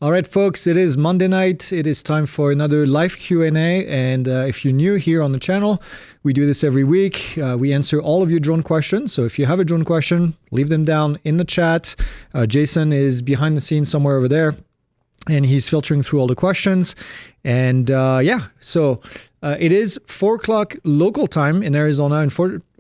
All right, folks, it is Monday night. It is time for another live Q&A. And if you're new here on the channel, we do this every week. We answer all of your drone questions. So if you have a drone question, leave them down in the chat. Jason is behind the scenes somewhere over there, and he's filtering through all the questions. And so it is 4 o'clock local time in Arizona. And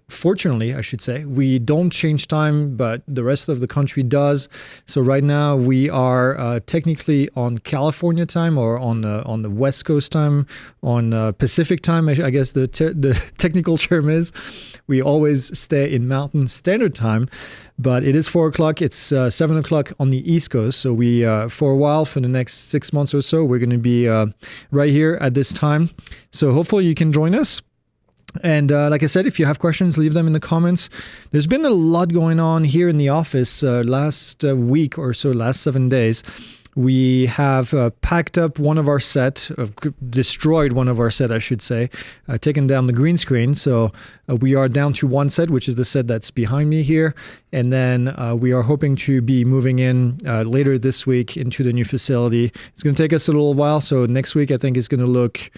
fortunately, I should say, we don't change time, but the rest of the country does. So right now we are technically on California time, or on the West Coast time, on Pacific time, I guess the technical term is. We always stay in Mountain Standard Time, but it is 4 o'clock. It's 7 o'clock on the East Coast. So we, for a while, for the next 6 months or so, we're going to be right here at this time. So hopefully you can join us. And like I said, if you have questions, leave them in the comments. There's been a lot going on here in the office last week or so, last 7 days. We have packed up one of our set, destroyed one of our set, I should say, taken down the green screen. So we are down to one set, which is the set that's behind me here. And then we are hoping to be moving in later this week into the new facility. It's going to take us a little while. So next week, I think it's going to look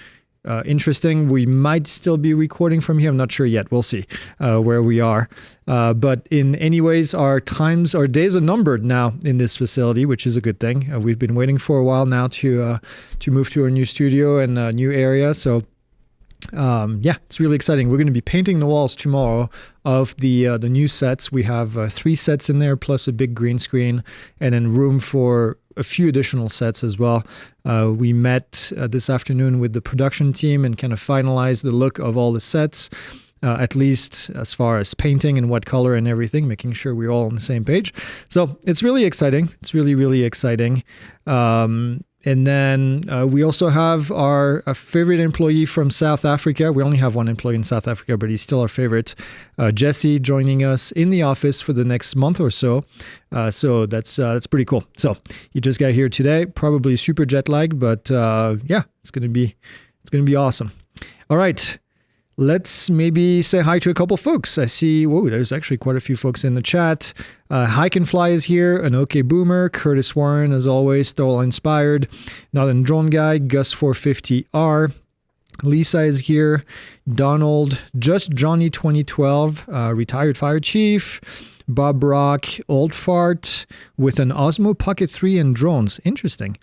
interesting. We might still be recording from here. I'm not sure yet. We'll see where we are. But in any ways, our days are numbered now in this facility, which is a good thing. We've been waiting for a while now to move to our new studio and a new area. So it's really exciting. We're going to be painting the walls tomorrow of the new sets. We have 3 sets in there, plus a big green screen, and then room for a few additional sets as well. We met this afternoon with the production team and kind of finalized the look of all the sets, at least as far as painting and what color and everything, making sure we're all on the same page. So it's really exciting. It's really, really exciting. And then we also have our favorite employee from South Africa. We only have one employee in South Africa, but he's still our favorite. Jesse joining us in the office for the next month or so. So that's pretty cool. So he just got here today, probably super jet lagged, but it's gonna be awesome. All right. Let's maybe say hi to a couple folks. I see, there's actually quite a few folks in the chat. Hike and Fly is here, an OK Boomer, Curtis Warren, as always, Thorough Inspired, Northern Drone Guy, Gus450R, Lisa is here, Donald, Just Johnny 2012, Retired Fire Chief, Bob Rock, Old Fart, with an Osmo Pocket 3 and drones. Interesting.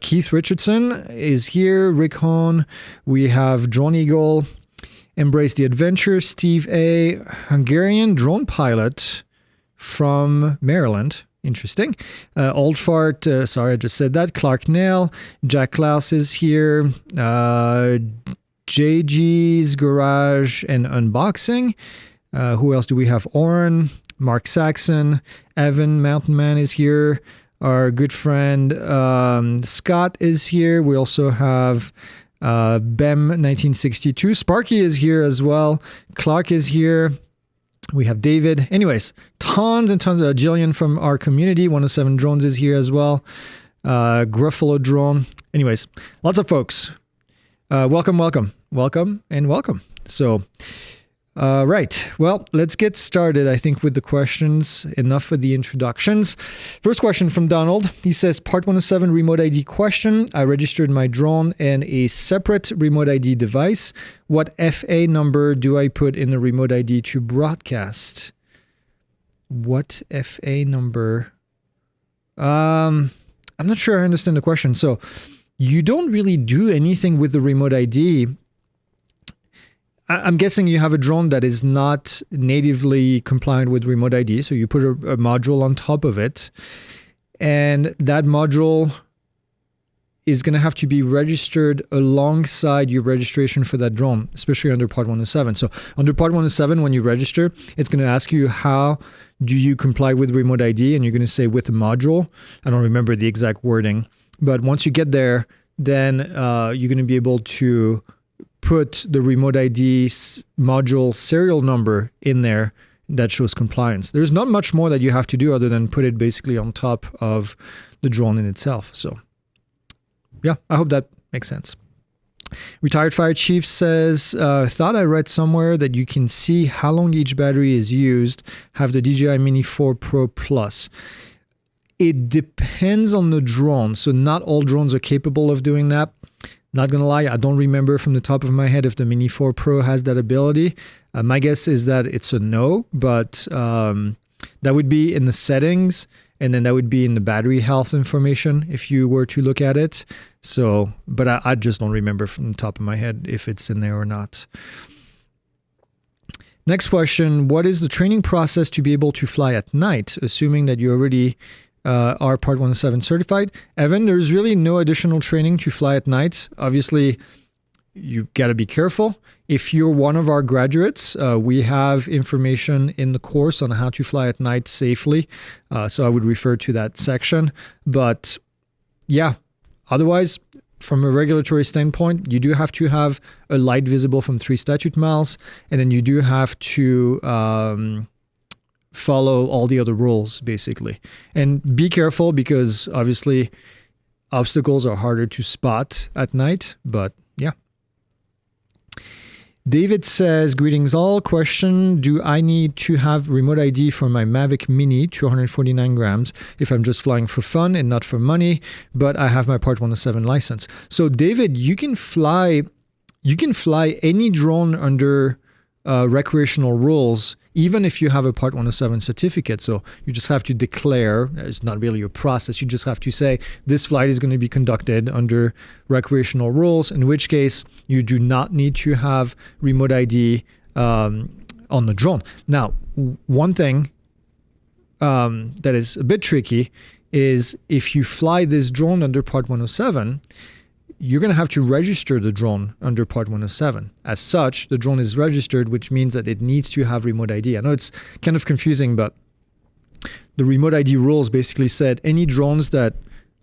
Keith Richardson is here, Rick Hone, we have Drone Eagle, Embrace the Adventure, Steve A., Hungarian drone pilot from Maryland. Interesting. Old Fart, sorry, I just said that. Clark Nail, Jack Klaus is here. JG's Garage and Unboxing. Who else do we have? Oren, Mark Saxon, Evan Mountain Man is here. Our good friend Scott is here. We also have Bem 1962. Sparky is here as well. Clark is here. We have David. Anyways, tons and tons of Jillian from our community. 107 Drones is here as well. Gruffalo Drone. Anyways, lots of folks. Welcome. So, right. Well, let's get started, I think, with the questions. Enough for the introductions. First question from Donald. He says, Part 107 remote ID question. I registered my drone and a separate remote ID device. What FA number do I put in the remote ID to broadcast? What FA number? I'm not sure I understand the question. So you don't really do anything with the remote ID. I'm guessing you have a drone that is not natively compliant with remote ID, so you put a module on top of it, and that module is going to have to be registered alongside your registration for that drone, especially under Part 107. So under Part 107, when you register, it's going to ask you how do you comply with remote ID, and you're going to say with a module. I don't remember the exact wording, but once you get there, then you're going to be able to put the remote ID module serial number in there that shows compliance. There's not much more that you have to do other than put it basically on top of the drone in itself. So yeah, I hope that makes sense. Retired Fire Chief says, thought I read somewhere that you can see how long each battery is used, have the DJI Mini 4 Pro Plus. It depends on the drone. So not all drones are capable of doing that. Not gonna lie, I don't remember from the top of my head if the Mini 4 Pro has that ability. My guess is that it's a no, but that would be in the settings, and then that would be in the battery health information if you were to look at it. So, but I just don't remember from the top of my head if it's in there or not. Next question, what is the training process to be able to fly at night, assuming that you already are Part 107 certified? Evan, there's really no additional training to fly at night. Obviously, you got to be careful. If you're one of our graduates, we have information in the course on how to fly at night safely. So I would refer to that section. But yeah, otherwise, from a regulatory standpoint, you do have to have a light visible from 3 statute miles, and then you do have to follow all the other rules, basically. And be careful, because obviously obstacles are harder to spot at night, but yeah. David says, greetings all. Question, do I need to have remote ID for my Mavic Mini 249 grams if I'm just flying for fun and not for money, but I have my Part 107 license? So David, you can fly any drone under recreational rules, even if you have a Part 107 certificate. So you just have to declare, it's not really a process, you just have to say, this flight is going to be conducted under recreational rules, in which case you do not need to have remote ID on the drone. Now, one thing that is a bit tricky is if you fly this drone under Part 107, you're going to have to register the drone under Part 107. As such, the drone is registered, which means that it needs to have remote ID. I know it's kind of confusing, but the remote ID rules basically said any drones that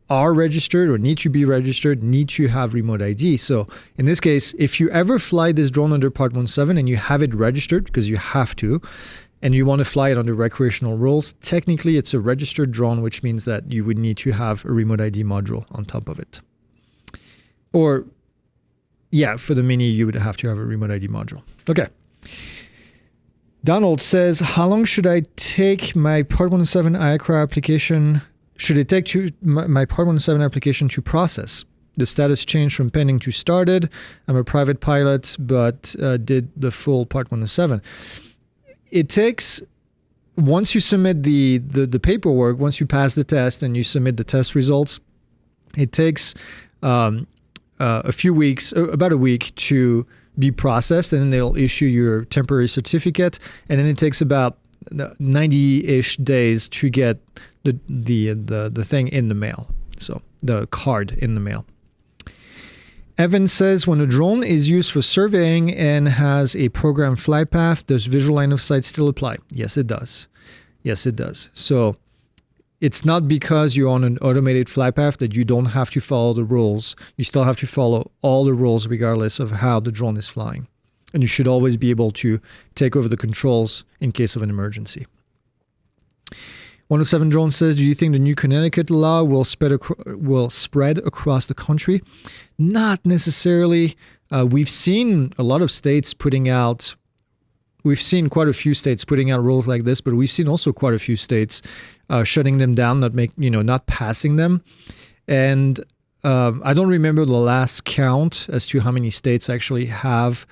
are registered or need to be registered need to have remote ID. So in this case, if you ever fly this drone under Part 107 and you have it registered, because you have to, and you want to fly it under recreational rules, technically it's a registered drone, which means that you would need to have a remote ID module on top of it. Or, yeah, for the Mini, you would have to have a remote ID module. Okay. Donald says, how long should I take my Part 107 IACRA application? Should it take my Part 107 application to process? The status changed from pending to started. I'm a private pilot, but did the full Part 107. It takes, once you submit the paperwork, once you pass the test and you submit the test results, it takes a few weeks, about a week, to be processed, and then they'll issue your temporary certificate, and then it takes about 90-ish days to get the thing in the mail, so the card in the mail. Evan says, when a drone is used for surveying and has a programmed flight path, does visual line of sight still apply? Yes, it does. Yes, it does. So it's not because you're on an automated flight path that you don't have to follow the rules. You still have to follow all the rules regardless of how the drone is flying. And you should always be able to take over the controls in case of an emergency. 107 Drone says, do you think the new Connecticut law will spread across the country? Not necessarily. We've seen a lot of states putting out, we've seen quite a few states putting out rules like this, but we've seen also quite a few states shutting them down, not passing them. And I don't remember the last count as to how many states actually have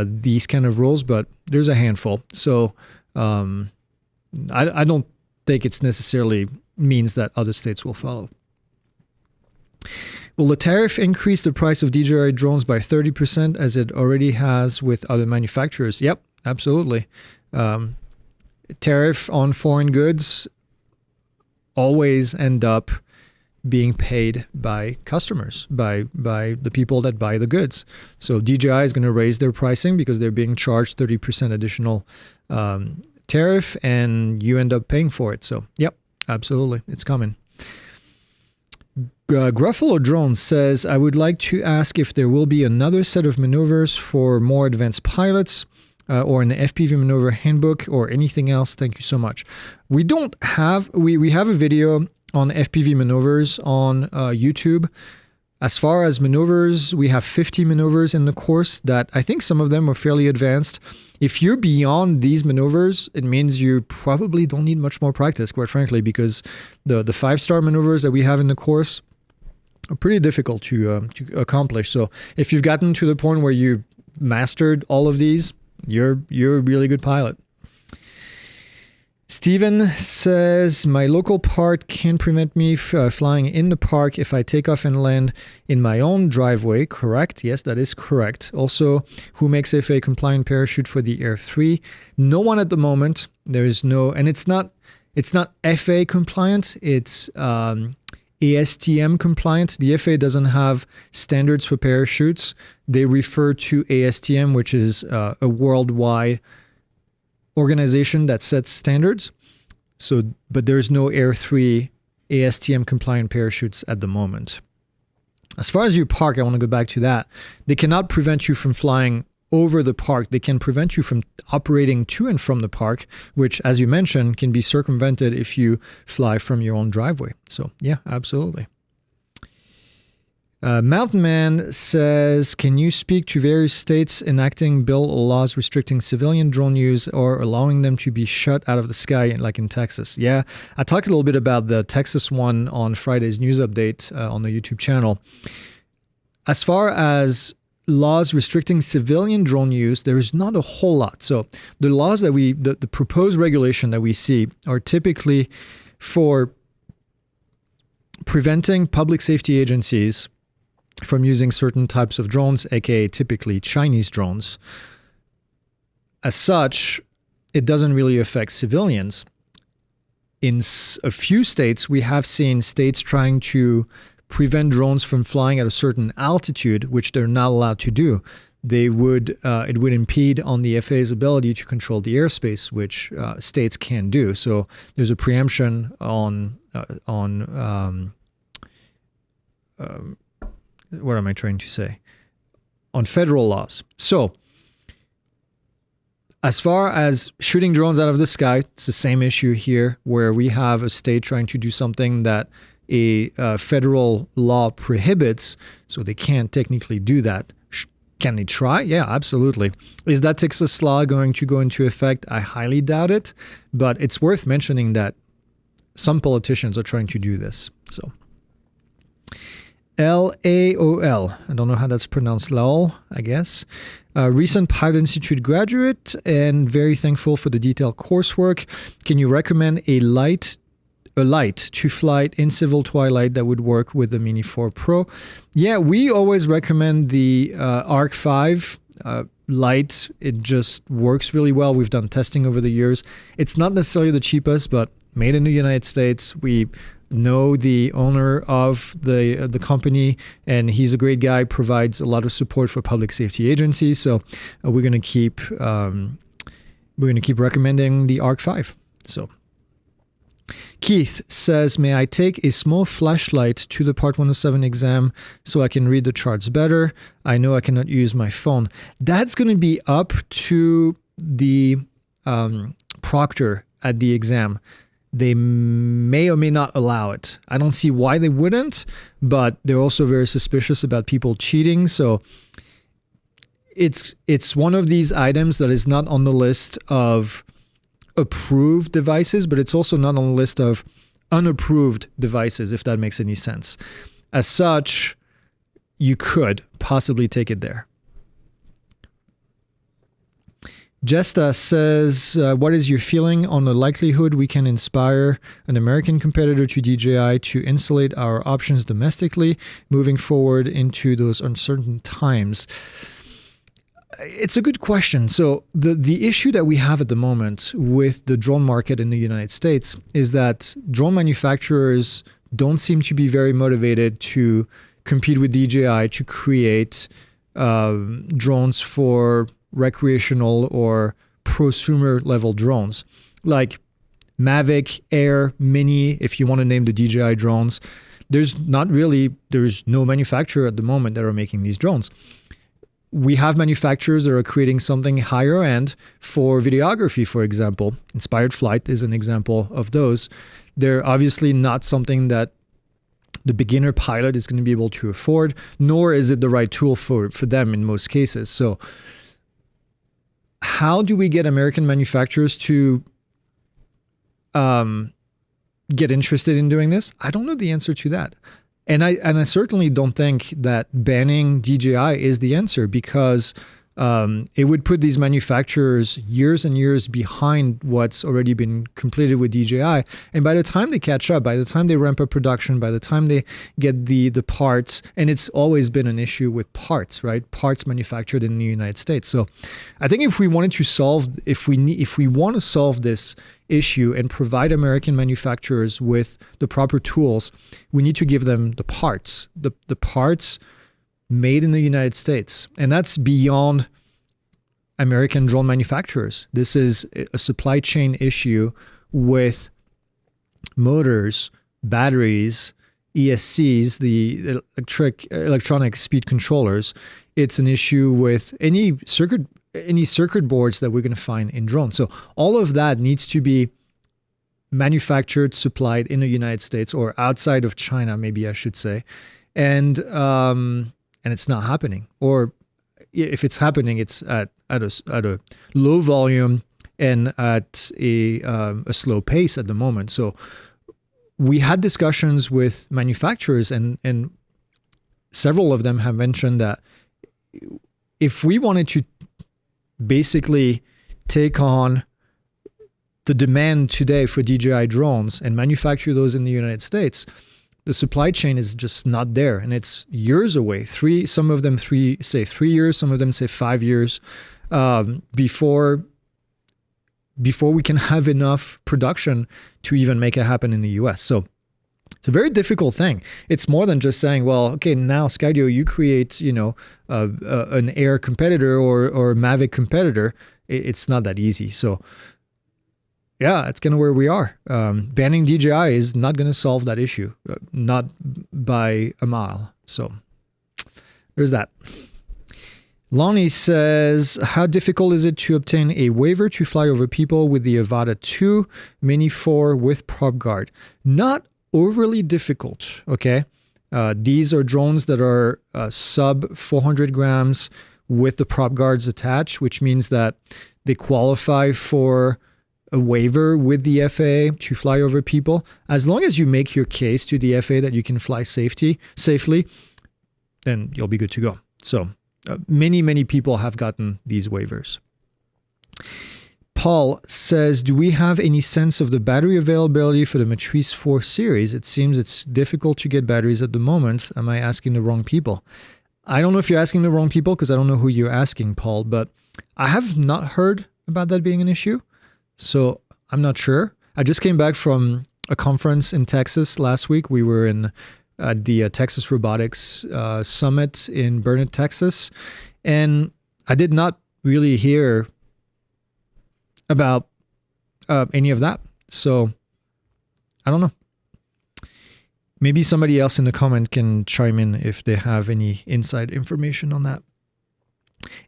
these kind of rules, but there's a handful. So I don't think it's necessarily means that other states will follow. Will the tariff increase the price of DJI drones by 30% as it already has with other manufacturers? Yep, absolutely. Tariff on foreign goods always end up being paid by customers, by the people that buy the goods. So DJI is going to raise their pricing because they're being charged 30% additional tariff, and you end up paying for it. So, yep, absolutely. It's coming. Gruffalo Drone says, I would like to ask if there will be another set of maneuvers for more advanced pilots or an FPV maneuver handbook or anything else. Thank you so much. We have a video on FPV maneuvers on YouTube. As far as maneuvers, we have 50 maneuvers in the course that I think some of them are fairly advanced. If you're beyond these maneuvers, it means you probably don't need much more practice, quite frankly, because the 5-star maneuvers that we have in the course are pretty difficult to accomplish. So if you've gotten to the point where you mastered all of these, you're a really good pilot. Steven says, my local park can prevent me flying in the park if I take off and land in my own driveway. Correct? Yes, that is correct. Also, who makes FAA compliant parachute for the Air 3? No one at the moment. There is no, and it's not FAA compliant. It's ASTM compliant. The FAA doesn't have standards for parachutes. They refer to ASTM, which is a worldwide organization that sets standards. So, but there's no Air 3 ASTM compliant parachutes at the moment. As far as your park, I want to go back to that. They cannot prevent you from flying over the park. They can prevent you from operating to and from the park, which, as you mentioned, can be circumvented if you fly from your own driveway. So yeah, absolutely. Mountain Man says, can you speak to various states enacting bill or laws restricting civilian drone use or allowing them to be shot out of the sky, like in Texas? Yeah, I talked a little bit about the Texas one on Friday's news update on the YouTube channel. As far as laws restricting civilian drone use, there is not a whole lot. So the laws that the proposed regulation that we see are typically for preventing public safety agencies from using certain types of drones, aka typically Chinese drones. As such, it doesn't really affect civilians. In a few states, we have seen states trying to prevent drones from flying at a certain altitude, which they're not allowed to do. It would impede on the FAA's ability to control the airspace, which states can do. So there's a preemption on what am I trying to say? On federal laws. So, as far as shooting drones out of the sky, it's the same issue here, where we have a state trying to do something that a federal law prohibits, so they can't technically do that. Can they try? Yeah, absolutely. Is that Texas law going to go into effect? I highly doubt it, but it's worth mentioning that some politicians are trying to do this. So. LAOL, I don't know how that's pronounced, LAOL, I guess. Recent Pilot Institute graduate and very thankful for the detailed coursework. Can you recommend a light to flight in civil twilight that would work with the Mini 4 Pro? Yeah, we always recommend the Arc 5 light. It just works really well. We've done testing over the years. It's not necessarily the cheapest, but made in the United States. We know the owner of the company, and he's a great guy, provides a lot of support for public safety agencies. So we're going to keep recommending the Arc 5. So Keith says, may I take a small flashlight to the Part 107 exam so I can read the charts better? I know I cannot use my phone. That's going to be up to the proctor at the exam. They may or may not allow it. I don't see why they wouldn't, but they're also very suspicious about people cheating. So it's one of these items that is not on the list of approved devices, but it's also not on the list of unapproved devices, if that makes any sense. As such, you could possibly take it there. Jesta says, what is your feeling on the likelihood we can inspire an American competitor to DJI to insulate our options domestically moving forward into those uncertain times? It's a good question. So the issue that we have at the moment with the drone market in the United States is that drone manufacturers don't seem to be very motivated to compete with DJI to create drones for recreational or prosumer level drones like Mavic, Air, Mini, if you want to name the DJI drones. There's no manufacturer at the moment that are making these drones. We have manufacturers that are creating something higher end for videography, for example. Inspired Flight is an example of those. They're obviously not something that the beginner pilot is going to be able to afford, nor is it the right tool for them in most cases. So how do we get American manufacturers to get interested in doing this? I don't know the answer to that. And I certainly don't think that banning DJI is the answer, because it would put these manufacturers years and years behind what's already been completed with DJI. And by the time they catch up, by the time they ramp up production, by the time they get the parts, and it's always been an issue with parts, right? Parts manufactured in the United States. So I think if we want to solve this issue and provide American manufacturers with the proper tools, we need to give them the parts, the parts made in the United States. And that's beyond American drone manufacturers. This is a supply chain issue with motors, batteries, ESCs, the electronic speed controllers. It's an issue with any circuit boards that we're going to find in drones. So all of that needs to be manufactured, supplied in the United States, or outside of China, maybe I should say. And it's not happening. Or if it's happening, it's at a low volume and at a slow pace at the moment. So we had discussions with manufacturers, and several of them have mentioned that if we wanted to basically take on the demand today for DJI drones and manufacture those in the United States, the supply chain is just not there, and it's years away. Some of them say 3 years, some of them say 5 years before we can have enough production to even make it happen in the US. So it's a very difficult thing. It's more than just saying, well, okay, now Skydio, you create, an Air competitor or a Mavic competitor. It's not that easy. So yeah, that's kind of where we are. Banning DJI is not going to solve that issue, not by a mile. So there's that. Lonnie says, how difficult is it to obtain a waiver to fly over people with the Avata 2 Mini 4 with prop guard? Not overly difficult, okay? These are drones that are sub 400 grams with the prop guards attached, which means that they qualify for a waiver with the FAA to fly over people. As long as you make your case to the FAA that you can fly safely, then you'll be good to go. So many people have gotten these waivers. Paul says, do we have any sense of the battery availability for the Matrice 4 series? It seems it's difficult to get batteries at the moment. Am I asking the wrong people? I don't know if you're asking the wrong people, because I don't know who you're asking, Paul, but I have not heard about that being an issue. So I'm not sure. I just came back from a conference in Texas last week. We were in the Texas Robotics Summit in Burnet, Texas. And I did not really hear about any of that. So I don't know. Maybe somebody else in the comment can chime in if they have any inside information on that.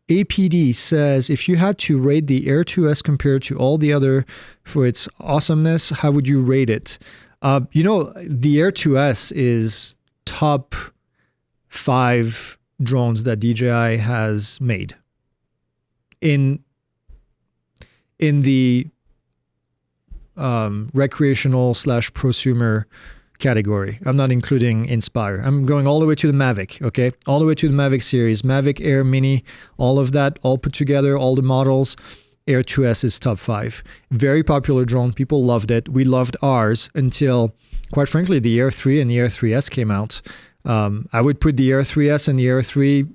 APD says, if you had to rate the Air 2S compared to all the other for its awesomeness, how would you rate it? The Air 2S is top 5 drones that DJI has made in the recreational / prosumer category. I'm not including Inspire. I'm going all the way to the Mavic, okay? All the way to the Mavic series, Mavic Air Mini, all of that, all put together, all the models. Air 2S is top 5. Very popular drone. People loved it. We loved ours until, quite frankly, the Air 3 and the Air 3S came out. I would put the Air 3S and the Air 3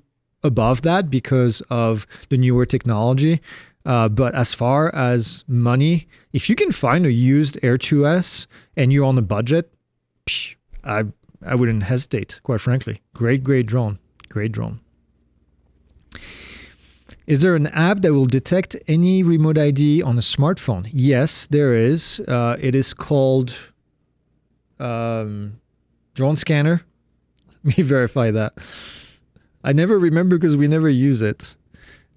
above that because of the newer technology. But as far as money, if you can find a used Air 2S and you're on a budget, I wouldn't hesitate, quite frankly. Great drone. Great drone. Is there an app that will detect any remote ID on a smartphone? Yes, there is. It is called Drone Scanner. Let me verify that. I never remember because we never use it.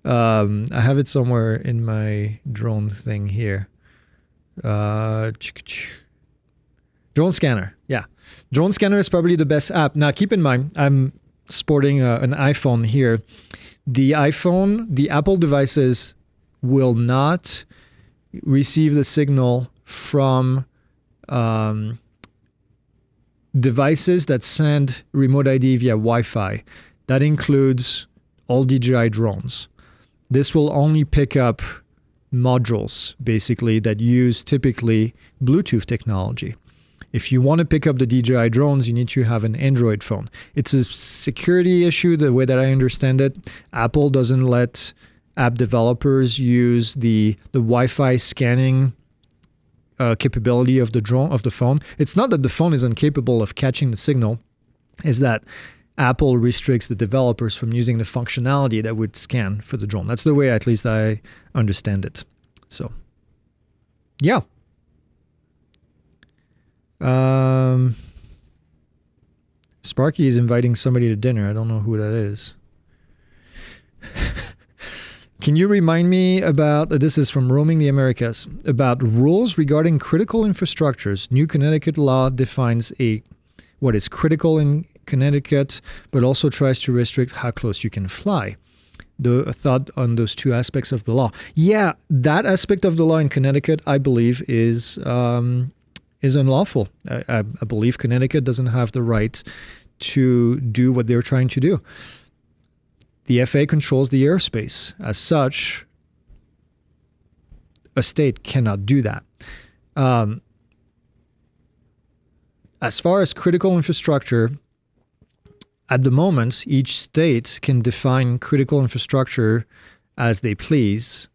I have it somewhere in my drone thing here. Drone Scanner. Yeah. Drone Scanner is probably the best app. Now, keep in mind, I'm sporting an iPhone here. The iPhone, the Apple devices will not receive the signal from devices that send remote ID via Wi-Fi. That includes all DJI drones. This will only pick up modules, basically, that use typically Bluetooth technology. If you want to pick up the DJI drones, you need to have an Android phone. It's a security issue, the way that I understand it. Apple doesn't let app developers use the Wi-Fi scanning capability of the phone. It's not that the phone is incapable of catching the signal, it's that Apple restricts the developers from using the functionality that would scan for the drone. That's the way, at least, I understand it. So, yeah. Sparky is inviting somebody to dinner. I don't know who that is. Can you remind me about, this is from Roaming the Americas, about rules regarding critical infrastructures? New Connecticut law defines what is critical in Connecticut, but also tries to restrict how close you can fly. The thought on those two aspects of the law. Yeah, that aspect of the law in Connecticut, I believe, is unlawful. I believe Connecticut doesn't have the right to do what they're trying to do. The FAA controls the airspace. As such, a state cannot do that. As far as critical infrastructure, at the moment, each state can define critical infrastructure as they please,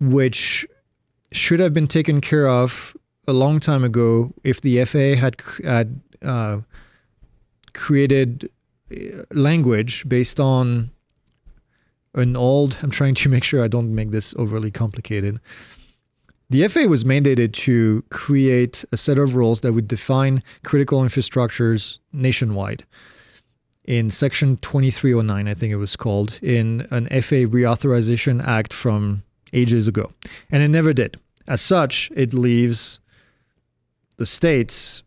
which should have been taken care of a long time ago if the FAA had created language based on an old, I'm trying to make sure I don't make this overly complicated. The FAA was mandated to create a set of rules that would define critical infrastructures nationwide. In Section 2309, I think it was called, in an FAA Reauthorization Act from ages ago. And it never did. As such, it leaves the states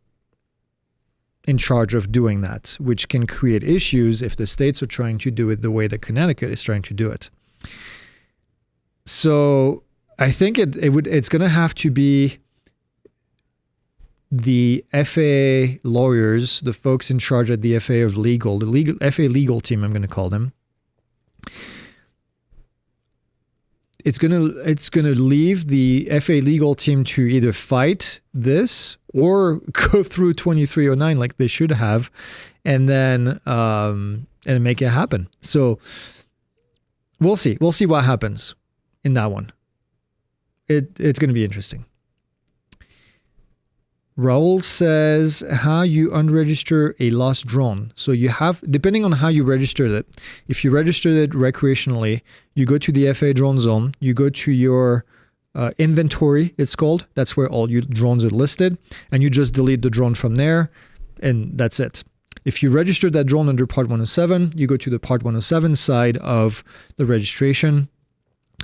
in charge of doing that, which can create issues if the states are trying to do it the way that Connecticut is trying to do it. So I think it's going to have to be the FAA lawyers, the folks in charge at the FAA of legal, FAA legal team, I'm going to call them. It's going to leave the FAA legal team to either fight this or go through 2309 like they should have, and then and make it happen. So we'll see. We'll see what happens in that one. It's going to be interesting. Raul says how you unregister a lost drone. So you have, depending on how you registered it, if you registered it recreationally, you go to the FAA drone zone, you go to your inventory, it's called. That's where all your drones are listed, and you just delete the drone from there, and that's it. If you registered that drone under Part 107, you go to the Part 107 side of the registration,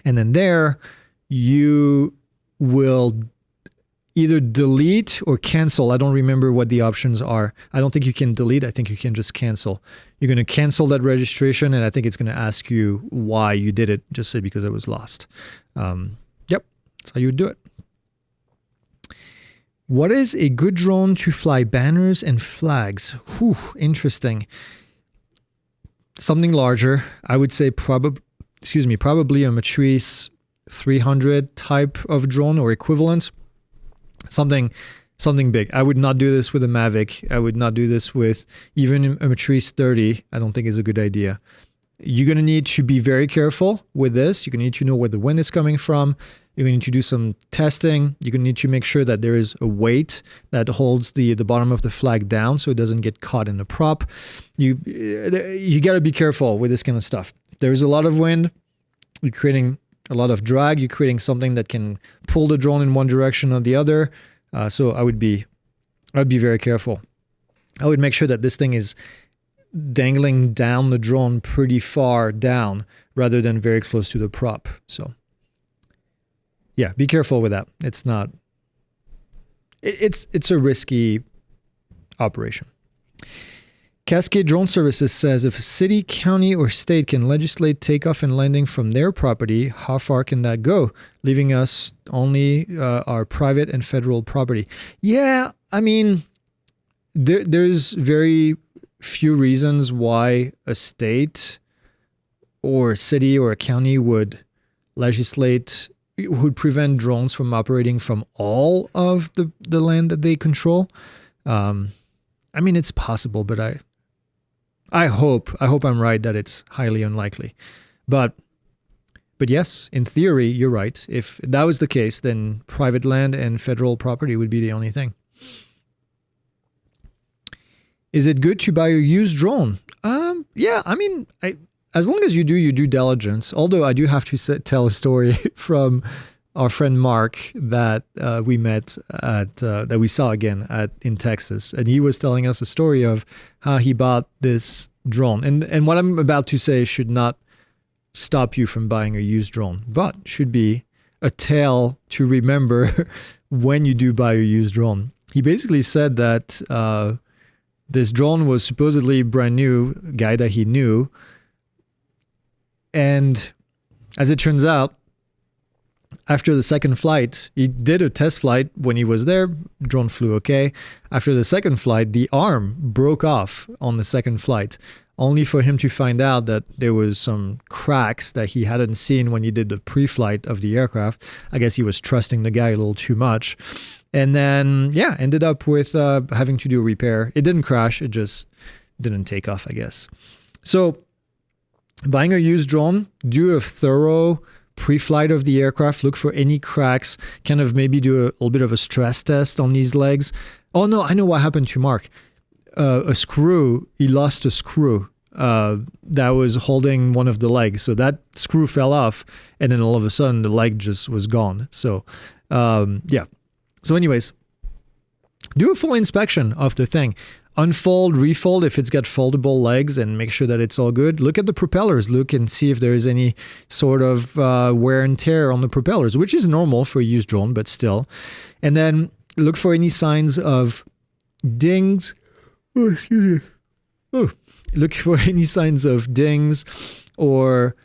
and then there you will either delete or cancel. I don't remember what the options are. I don't think you can delete. I think you can just cancel. You're going to cancel that registration, and I think it's going to ask you why you did it. Just say because it was lost. Yep, that's how you would do it. What is a good drone to fly banners and flags? Whew, interesting. Something larger. I would say probably a Matrice 300 type of drone or equivalent. Something big. I would not do this with a Mavic. I would not do this with even a Matrice 30. I don't think is a good idea. You're going to need to be very careful with this. You're going to need to know where the wind is coming from. You're going to need to do some testing. You're going to need to make sure that there is a weight that holds the bottom of the flag down so it doesn't get caught in the prop. You got to be careful with this kind of stuff. If there's a lot of wind, you're creating a lot of drag. You're creating something that can pull the drone in one direction or the other. So I'd be very careful. I would make sure that this thing is dangling down the drone pretty far down rather than very close to the prop. So yeah, be careful with that. It's not it's a risky operation. Cascade Drone Services says if a city, county, or state can legislate takeoff and landing from their property, how far can that go, leaving us only our private and federal property? Yeah, I mean, there's very few reasons why a state or a city or a county would prevent drones from operating from all of the land that they control. I mean, it's possible, but I hope I'm right that it's highly unlikely. But yes, in theory, you're right. If that was the case, then private land and federal property would be the only thing. Is it good to buy a used drone? Yeah, I mean, as long as you do your due diligence, although I do have to tell a story from our friend Mark that we met that we saw again in Texas. And he was telling us a story of how he bought this drone. And what I'm about to say should not stop you from buying a used drone, but should be a tale to remember when you do buy a used drone. He basically said that this drone was supposedly brand new, guy that he knew. And as it turns out, after the second flight, he did a test flight when he was there. Drone flew okay. After the second flight, the arm broke off on the second flight, only for him to find out that there was some cracks that he hadn't seen when he did the pre-flight of the aircraft. I guess he was trusting the guy a little too much. And then, yeah, ended up with having to do a repair. It didn't crash. It just didn't take off, I guess. So buying a used drone, do a thorough pre-flight of the aircraft, look for any cracks, kind of maybe do a little bit of a stress test on these legs. Oh no, I know what happened to Mark. He lost a screw that was holding one of the legs. So that screw fell off, and then all of a sudden the leg just was gone. So yeah. So anyways, do a full inspection of the thing. Unfold, refold if it's got foldable legs, and make sure that it's all good. Look at the propellers. Look and see if there is any sort of wear and tear on the propellers, which is normal for a used drone, but still. And then look for any signs of dings. Oh, excuse me. Oh. Look for any signs of dings or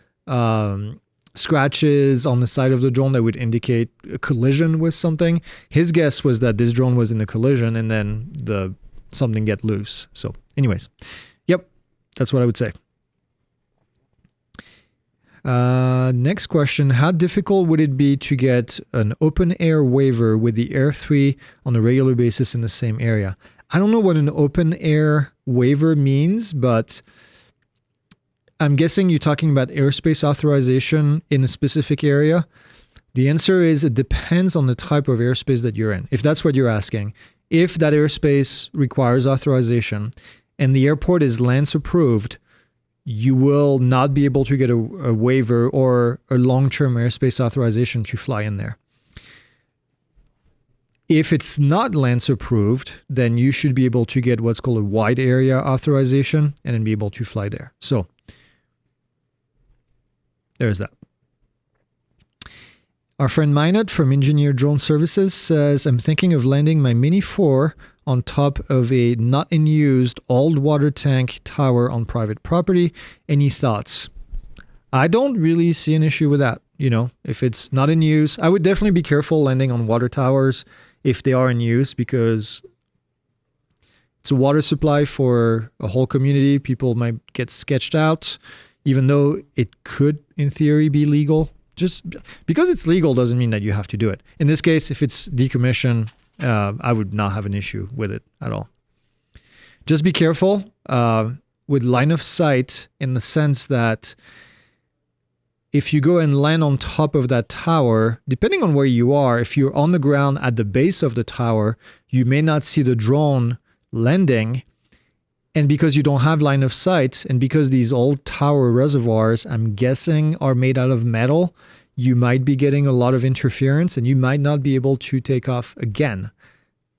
scratches on the side of the drone that would indicate a collision with something. His guess was that this drone was in a collision and then something get loose. So anyways, yep, that's what I would say. Next question. How difficult would it be to get an open air waiver with the Air 3 on a regular basis in the same area? I don't know what an open air waiver means, but I'm guessing you're talking about airspace authorization in a specific area. The answer is it depends on the type of airspace that you're in, if that's what you're asking. If that airspace requires authorization and the airport is LANS approved, you will not be able to get a waiver or a long-term airspace authorization to fly in there. If it's not LANS approved, then you should be able to get what's called a wide area authorization and then be able to fly there. So there's that. Our friend Minot from Engineer Drone Services says, I'm thinking of landing my Mini 4 on top of a not in use old water tank tower on private property. Any thoughts? I don't really see an issue with that. You know, if it's not in use, I would definitely be careful landing on water towers if they are in use, because it's a water supply for a whole community. People might get sketched out, even though it could, in theory, be legal. Just because it's legal doesn't mean that you have to do it. In this case, if it's decommissioned, I would not have an issue with it at all. Just be careful with line of sight, in the sense that if you go and land on top of that tower, depending on where you are, if you're on the ground at the base of the tower, you may not see the drone landing. And because you don't have line of sight, and because these old tower reservoirs, I'm guessing, are made out of metal, you might be getting a lot of interference and you might not be able to take off again.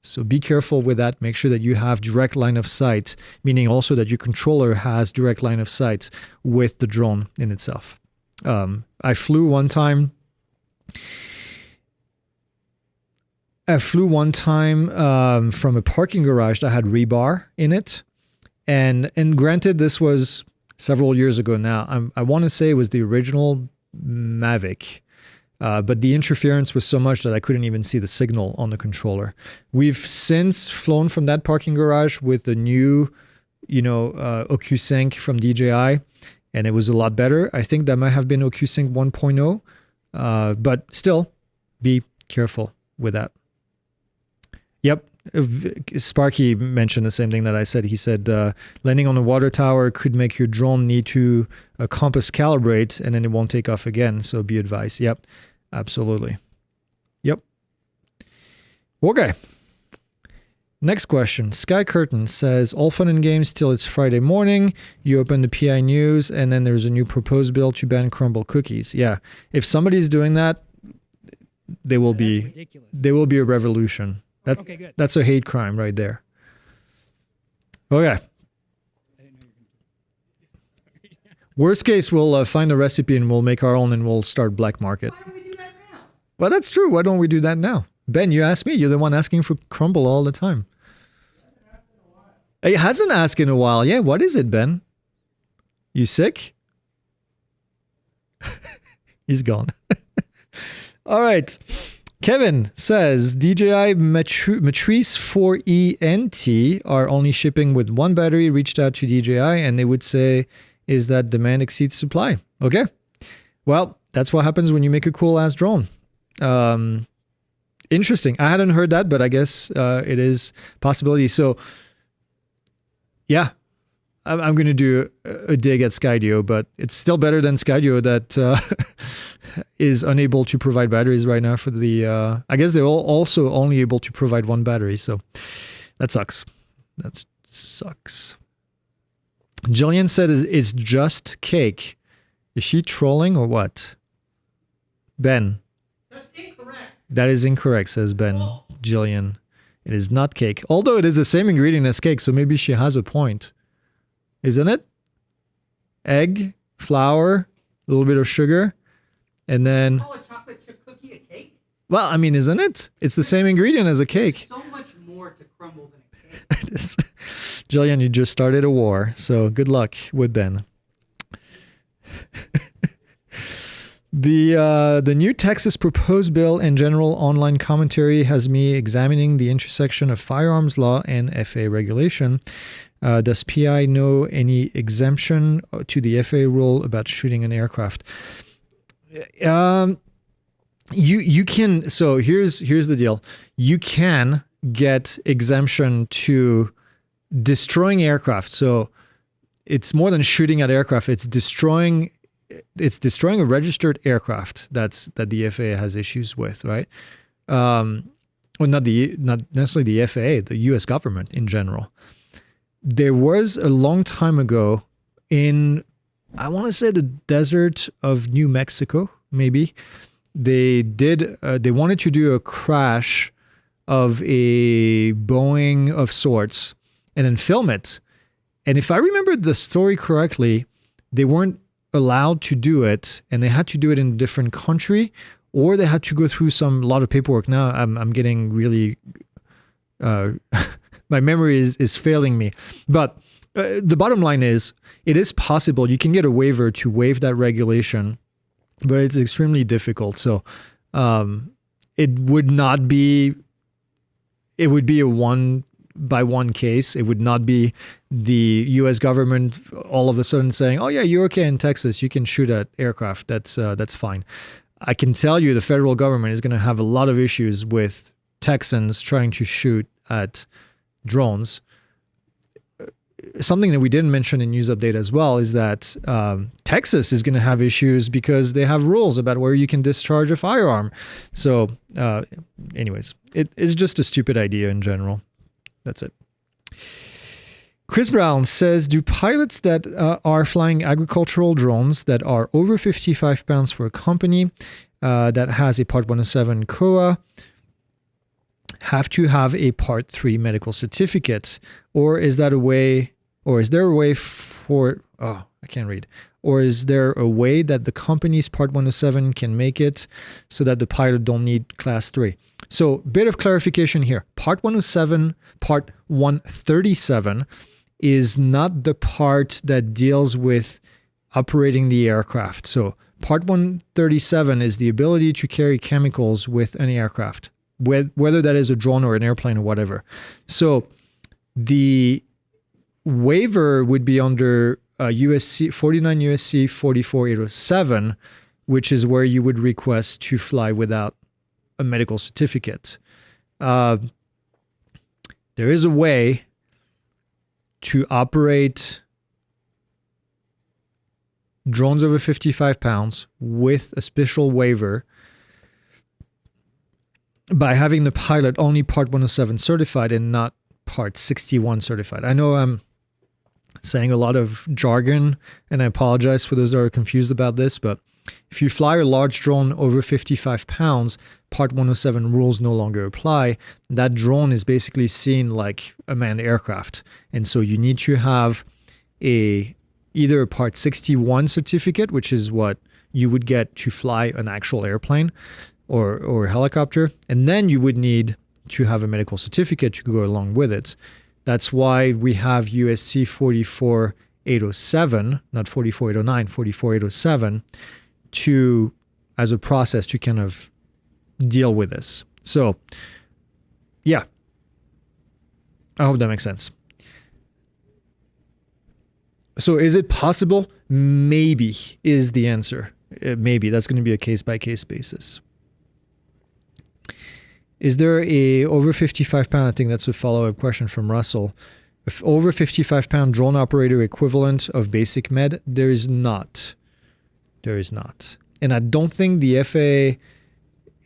So be careful with that. Make sure that you have direct line of sight, meaning also that your controller has direct line of sight with the drone in itself. I flew one time I flew one time from a parking garage that had rebar in it. And granted, this was several years ago now. I want to say it was the original Mavic. But the interference was so much that I couldn't even see the signal on the controller. We've since flown from that parking garage with the new, OcuSync from DJI, and it was a lot better. I think that might have been OcuSync 1.0, but still, be careful with that. Yep. Sparky mentioned the same thing that I said. He said landing on a water tower could make your drone need to compass calibrate, and then it won't take off again. So be advised. Yep, absolutely. Yep. Okay. Next question. Sky Curtain says, all fun and games till it's Friday morning. You open the PI News, and then there's a new proposed bill to ban crumble cookies. Yeah. If somebody's doing that, there will be a revolution. Okay, good. That's a hate crime right there. Okay. Worst case, we'll find a recipe and we'll make our own and we'll start black market. Why don't we do that now? Well, that's true. Why don't we do that now? Ben, you asked me. You're the one asking for crumble all the time. It hasn't asked in a while. Yeah, what is it, Ben? You sick? He's gone. All right. Kevin says DJI Matrice 4E NT are only shipping with one battery. Reached out to DJI and they would say, is that demand exceeds supply? Okay. Well, that's what happens when you make a cool ass drone. Interesting. I hadn't heard that, but I guess it is a possibility. So yeah, I'm going to do a dig at Skydio, but it's still better than Skydio that is unable to provide batteries right now for the, I guess they're also only able to provide one battery. So that sucks. That sucks. Jillian said it's just cake. Is she trolling or what? Ben. That's incorrect. That is incorrect, says Ben. Oh. Jillian. It is not cake. Although it is the same ingredient as cake, so maybe she has a point. Isn't it? Egg, flour, a little bit of sugar, and then... Call a chocolate chip cookie a cake? Well, I mean, isn't it? It's the same ingredient as a cake. There's so much more to crumble than a cake. Jillian, you just started a war, so good luck with Ben. The new Texas proposed bill and general online commentary has me examining the intersection of firearms law and FAA regulation. Does PI know any exemption to the FAA rule about shooting an aircraft? You can. So here's the deal. You can get exemption to destroying aircraft. So it's more than shooting at aircraft. It's destroying a registered aircraft that the FAA has issues with, right? Well, not necessarily the FAA, the U.S. government in general. There was a long time ago in, I want to say, the desert of New Mexico, maybe. They wanted to do a crash of a Boeing of sorts and then film it. And if I remember the story correctly, they weren't allowed to do it, and they had to do it in a different country, or they had to go through a lot of paperwork. Now I'm getting really my memory is failing me, but the bottom line is it is possible. You can get a waiver to waive that regulation, but it's extremely difficult. So it would be a one by one case. It would not be the U.S. government all of a sudden saying, "Oh yeah, you're okay in Texas. You can shoot at aircraft. That's fine." I can tell you, the federal government is going to have a lot of issues with Texans trying to shoot at drones. Something that we didn't mention in news update as well is that Texas is going to have issues because they have rules about where you can discharge a firearm. So, anyways, it's just a stupid idea in general. That's it. Chris Brown says, do pilots that are flying agricultural drones that are over 55 pounds for a company that has a Part 107 COA have to have a Part 3 medical certificate? Or is there a way for, I can't read. Or is there a way that the company's Part 107 can make it so that the pilot don't need Class 3? So, bit of clarification here. Part 107, Part 137 is not the part that deals with operating the aircraft. So, Part 137 is the ability to carry chemicals with an aircraft, whether that is a drone or an airplane or whatever. So, the waiver would be under USC 49 USC 44807, which is where you would request to fly without a medical certificate. There is a way to operate drones over 55 pounds with a special waiver by having the pilot only Part 107 certified and not Part 61 certified. I know I'm saying a lot of jargon, and I apologize for those that are confused about this, but if you fly a large drone over 55 pounds, Part 107 rules no longer apply. That drone is basically seen like a manned aircraft. And so you need to have either a Part 61 certificate, which is what you would get to fly an actual airplane or a helicopter, and then you would need to have a medical certificate to go along with it. That's why we have USC 44807, not 44809, 44807, as a process to kind of deal with this. So, yeah, I hope that makes sense. So is it possible? Maybe is the answer. Maybe. That's going to be a case-by-case basis. Is there a over 55 pound, I think that's a follow-up question from Russell, if over 55 pound drone operator equivalent of basic med? There is not. There is not. And I don't think the FAA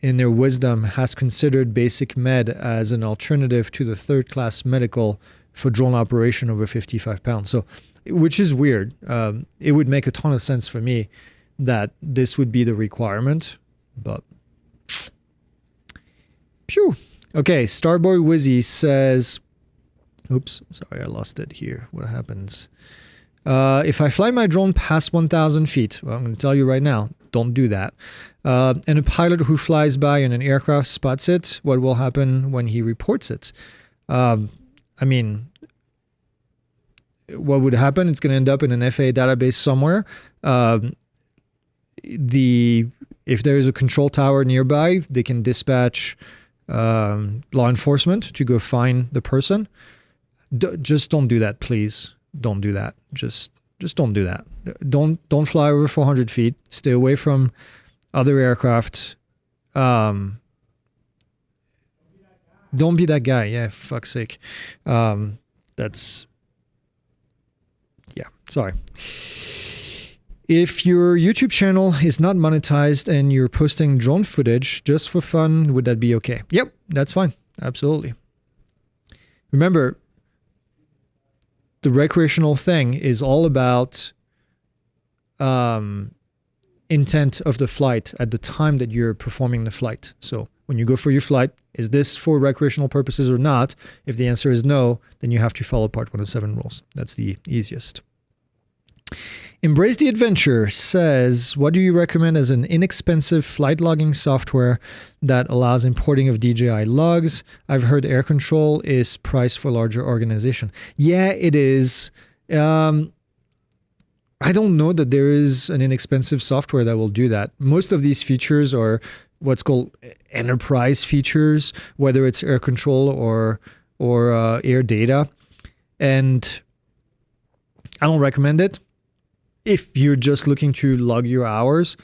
in their wisdom has considered basic med as an alternative to the third class medical for drone operation over 55 pounds. So, which is weird. It would make a ton of sense for me that this would be the requirement, but phew. Okay, Starboy Wizzy says, oops, sorry, I lost it here. What happens? If I fly my drone past 1,000 feet, well, I'm going to tell you right now, don't do that. And a pilot who flies by and an aircraft spots it, what will happen when he reports it? I mean, what would happen? It's going to end up in an FAA database somewhere. If there is a control tower nearby, they can dispatch law enforcement to go find the person. Just don't do that, please. Don't do that. Just don't do that. Don't fly over 400 feet. Stay away from other aircraft. Don't be that guy. Yeah, for fuck's sake. Sorry. If your YouTube channel is not monetized and you're posting drone footage just for fun, would that be okay? Yep, that's fine. Absolutely. Remember, the recreational thing is all about intent of the flight at the time that you're performing the flight. So when you go for your flight, is this for recreational purposes or not? If the answer is no, then you have to follow Part 107 rules. That's the easiest. Embrace the Adventure says, what do you recommend as an inexpensive flight logging software that allows importing of DJI logs? I've heard Air Control is priced for larger organization. Yeah, it is. I don't know that there is an inexpensive software that will do that. Most of these features are what's called enterprise features, whether it's Air Control or Air Data. And I don't recommend it. If you're just looking to log your hours,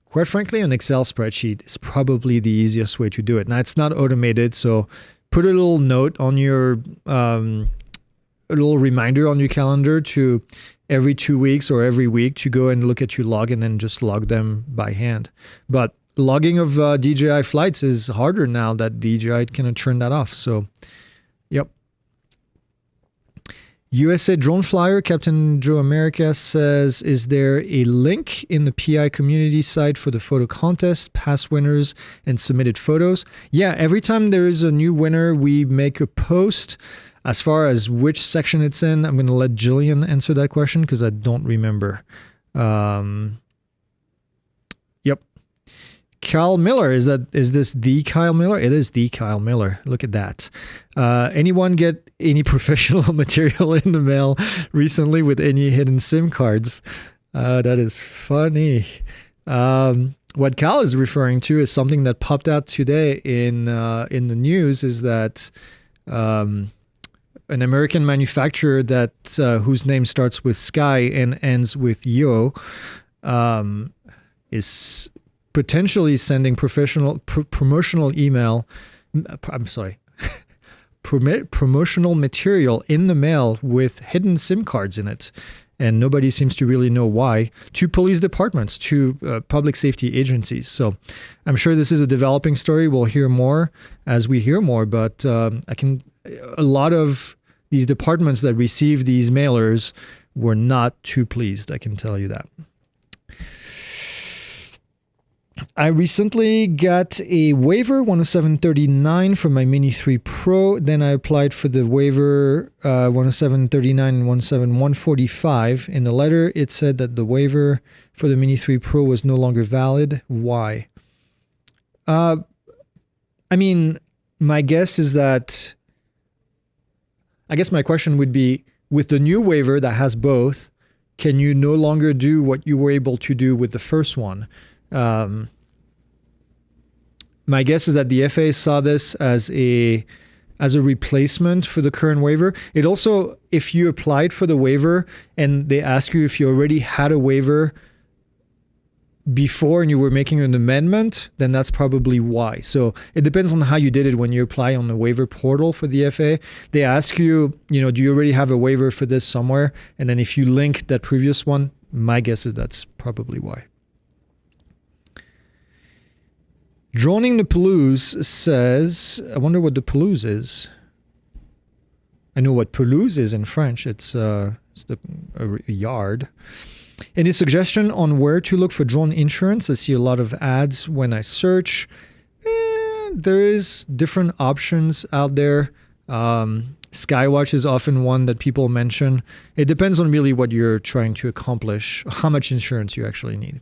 quite frankly, an Excel spreadsheet is probably the easiest way to do it. Now, it's not automated, so put a little note on your, a little reminder on your calendar to every 2 weeks or every week to go and look at your log and then just log them by hand. But logging of DJI flights is harder now that DJI can turn that off. So, yep. USA Drone Flyer, Captain Joe America says, is there a link in the PI community site for the photo contest, past winners, and submitted photos? Yeah, every time there is a new winner, we make a post. As far as which section it's in, I'm going to let Jillian answer that question because I don't remember. Yep. Kyle Miller, is this the Kyle Miller? It is the Kyle Miller. Look at that. Anyone get any professional material in the mail recently with any hidden SIM cards? That is funny. What Kyle is referring to is something that popped out today in the news, is that an American manufacturer that whose name starts with Sky and ends with Yo is potentially sending promotional email. I'm sorry. Promotional material in the mail with hidden SIM cards in it, and nobody seems to really know why, to police departments, to public safety agencies. So I'm sure this is a developing story. We'll hear more as we hear more, but a lot of these departments that receive these mailers were not too pleased, I can tell you that. I recently got a waiver 10739 for my Mini 3 Pro. Then I applied for the waiver 10739 and 17145. In the letter, it said that the waiver for the Mini 3 Pro was no longer valid. Why? I mean, my guess is that... I guess my question would be, with the new waiver that has both, can you no longer do what you were able to do with the first one? My guess is that the FAA saw this as a replacement for the current waiver. It also, if you applied for the waiver and they ask you if you already had a waiver before and you were making an amendment, then that's probably why. So it depends on how you did it when you apply on the waiver portal for the FAA. They ask you, do you already have a waiver for this somewhere? And then if you link that previous one, my guess is that's probably why. Droning the Pelouse says, I wonder what the pelouse is. I know what pelouse is in French. It's a yard. Any suggestion on where to look for drone insurance? I see a lot of ads when I search. There is different options out there. Skywatch is often one that people mention. It depends on really what you're trying to accomplish, how much insurance you actually need.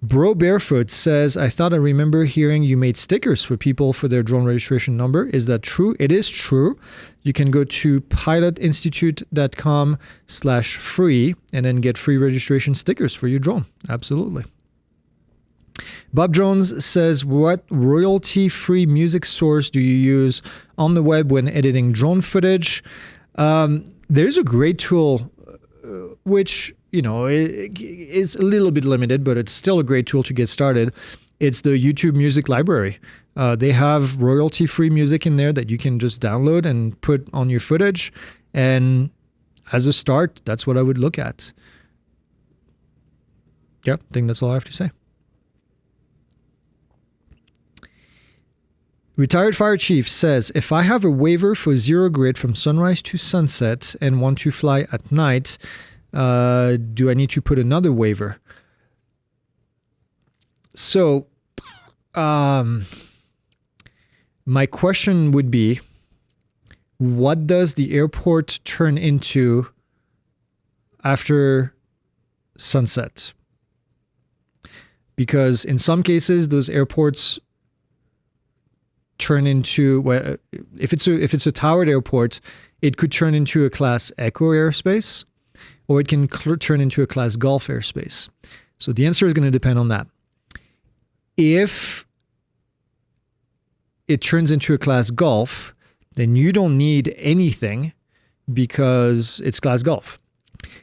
Bro Barefoot says, I thought I remember hearing you made stickers for people for their drone registration number. Is that true? It is true. You can go to pilotinstitute.com/free and then get free registration stickers for your drone. Absolutely. Bob Jones says, what royalty-free music source do you use on the web when editing drone footage? There's a great tool, which... it is a little bit limited, but it's still a great tool to get started. It's the YouTube Music Library. They have royalty-free music in there that you can just download and put on your footage. And as a start, that's what I would look at. Yeah, I think that's all I have to say. Retired Fire Chief says, if I have a waiver for zero grid from sunrise to sunset and want to fly at night, do I need to put another waiver? So, my question would be, what does the airport turn into after sunset? Because in some cases, those airports turn into, well, if it's a towered airport, it could turn into a Class Echo airspace, or it can turn into a Class Golf airspace. So the answer is going to depend on that. If it turns into a Class Golf, then you don't need anything because it's Class Golf.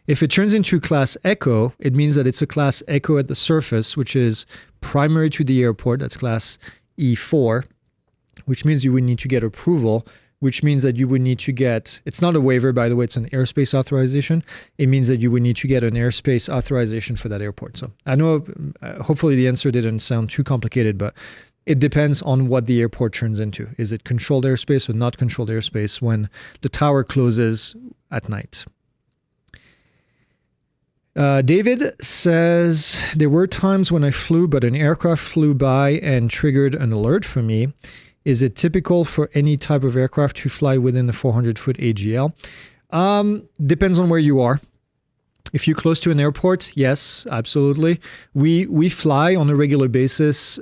If it turns into Class Echo, it means that it's a Class Echo at the surface, which is primary to the airport. That's Class E4, which means you would need to get approval, which means that you would need to get, it's not a waiver, by the way, it's an airspace authorization. It means that you would need to get an airspace authorization for that airport. So I know, hopefully the answer didn't sound too complicated, but it depends on what the airport turns into. Is it controlled airspace or not controlled airspace? When the tower closes, at night. David says, there were times when I flew, but an aircraft flew by and triggered an alert for me. Is it typical for any type of aircraft to fly within the 400-foot AGL? Depends on where you are. If you're close to an airport, yes, absolutely. We fly on a regular basis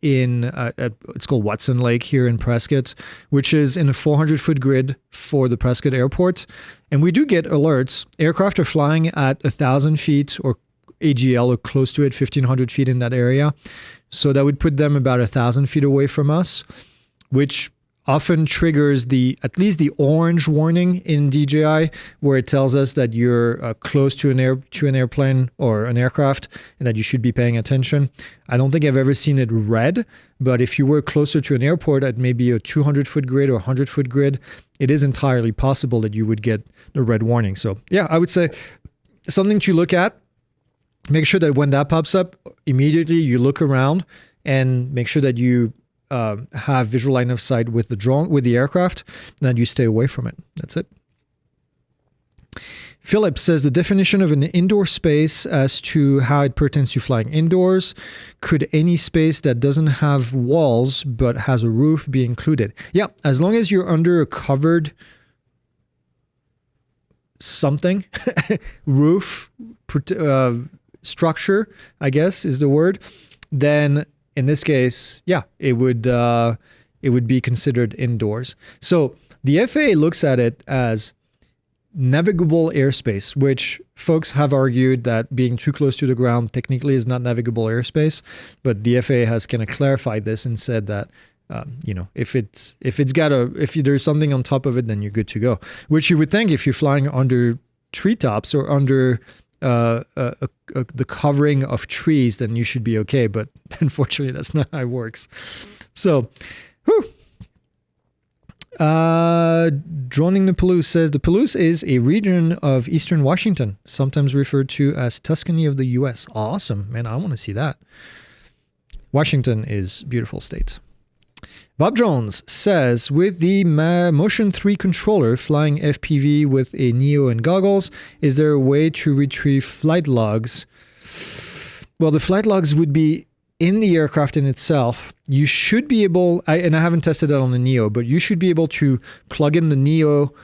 it's called Watson Lake here in Prescott, which is in a 400-foot grid for the Prescott Airport. And we do get alerts. Aircraft are flying at 1,000 feet or AGL or close to it, 1,500 feet in that area. So that would put them about 1,000 feet away from us, which often triggers at least the orange warning in DJI, where it tells us that you're close to an airplane or an aircraft and that you should be paying attention. I don't think I've ever seen it red, but if you were closer to an airport at maybe a 200-foot grid or 100-foot grid, it is entirely possible that you would get the red warning. So yeah, I would say something to look at. Make sure that when that pops up, immediately you look around and make sure that you have visual line of sight with the drone, with the aircraft, and that you stay away from it. That's it. Philip says the definition of an indoor space as to how it pertains to flying indoors. Could any space that doesn't have walls but has a roof be included? Yeah, as long as you're under a covered something, roof, structure, I guess is the word, then in this case, yeah, it would be considered indoors. So the FAA looks at it as navigable airspace, which folks have argued that being too close to the ground technically is not navigable airspace, but the FAA has kind of clarified this and said that if there's something on top of it, then you're good to go. Which you would think if you're flying under treetops or under the covering of trees, then you should be okay. But unfortunately, that's not how it works. So, Droning the Palouse says, the Palouse is a region of eastern Washington, sometimes referred to as Tuscany of the U.S. Awesome, man. I want to see that. Washington is a beautiful state. Bob Jones says, with the Motion 3 controller flying FPV with a Neo and goggles, is there a way to retrieve flight logs? Well, the flight logs would be in the aircraft in itself. You should be able, and I haven't tested that on the Neo, but you should be able to plug in the Neo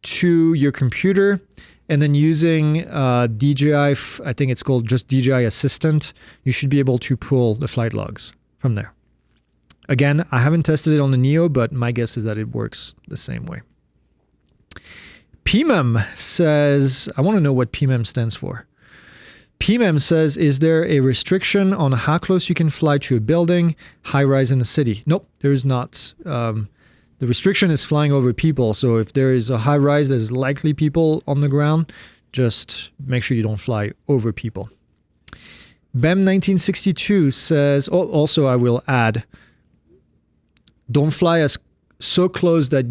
to your computer, and then using DJI, I think it's called just DJI Assistant, you should be able to pull the flight logs from there. Again, I haven't tested it on the Neo, but my guess is that it works the same way. PMEM says, I want to know what PMEM stands for. PMEM says, is there a restriction on how close you can fly to a building, high rise in a city? Nope, there is not. The restriction is flying over people. So if there is a high rise, there's likely people on the ground. Just make sure you don't fly over people. BEM1962 says, also I will add, don't fly so close that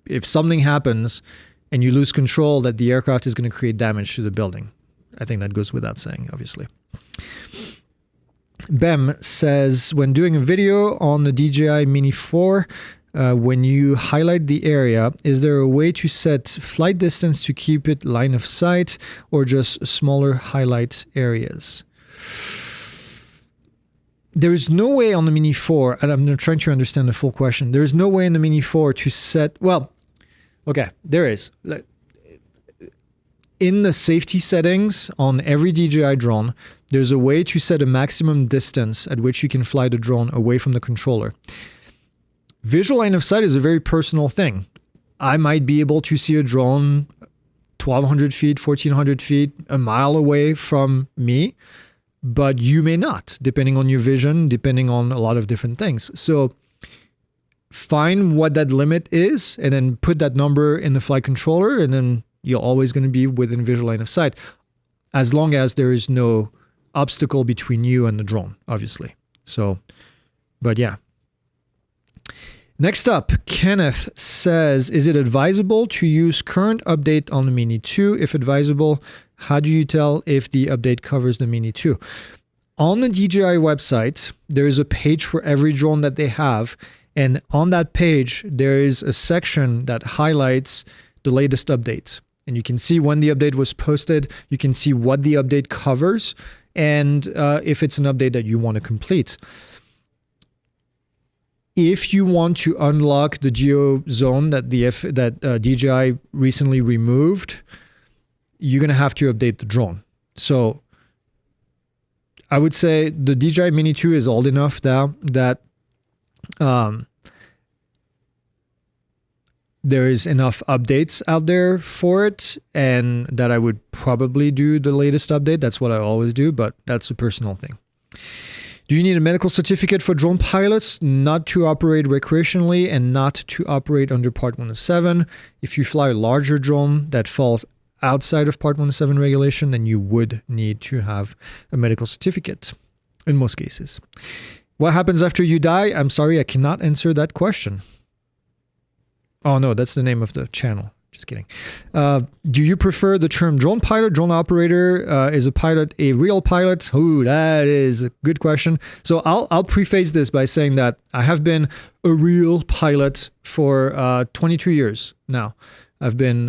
if something happens and you lose control, that the aircraft is going to create damage to the building. I think that goes without saying, obviously. BEM says, when doing a video on the DJI Mini 4, when you highlight the area, is there a way to set flight distance to keep it line of sight, or just smaller highlight areas? There is no way on the Mini 4, and I'm trying to understand the full question. There is no way in the Mini 4 to set, well, okay, there is. In the safety settings on every DJI drone, there's a way to set a maximum distance at which you can fly the drone away from the controller. Visual line of sight is a very personal thing. I might be able to see a drone 1,200 feet, 1,400 feet, a mile away from me, but you may not, depending on your vision, depending on a lot of different things. So find what that limit is and then put that number in the flight controller, and then you're always going to be within visual line of sight, as long as there is no obstacle between you and the drone, obviously. So, but yeah. Next up, Kenneth says, is it advisable to use current update on the Mini 2? If advisable, how do you tell if the update covers the Mini 2? On the DJI website, there is a page for every drone that they have. And on that page, there is a section that highlights the latest update. And you can see when the update was posted. You can see what the update covers, and if it's an update that you want to complete. If you want to unlock the geo zone that DJI recently removed, you're going to have to update the drone. So I would say the DJI Mini 2 is old enough now that there is enough updates out there for it, and that I would probably do the latest update. That's what I always do, but that's a personal thing. Do you need a medical certificate for drone pilots? Not to operate recreationally and not to operate under Part 107. If you fly a larger drone that falls outside of Part 107 regulation, then you would need to have a medical certificate in most cases. What happens after you die? I'm sorry, I cannot answer that question. Oh no, that's the name of the channel. Just kidding. Do you prefer the term drone pilot, drone operator? Is a pilot a real pilot? Ooh, that is a good question. So I'll preface this by saying that I have been a real pilot for 22 years now. I've been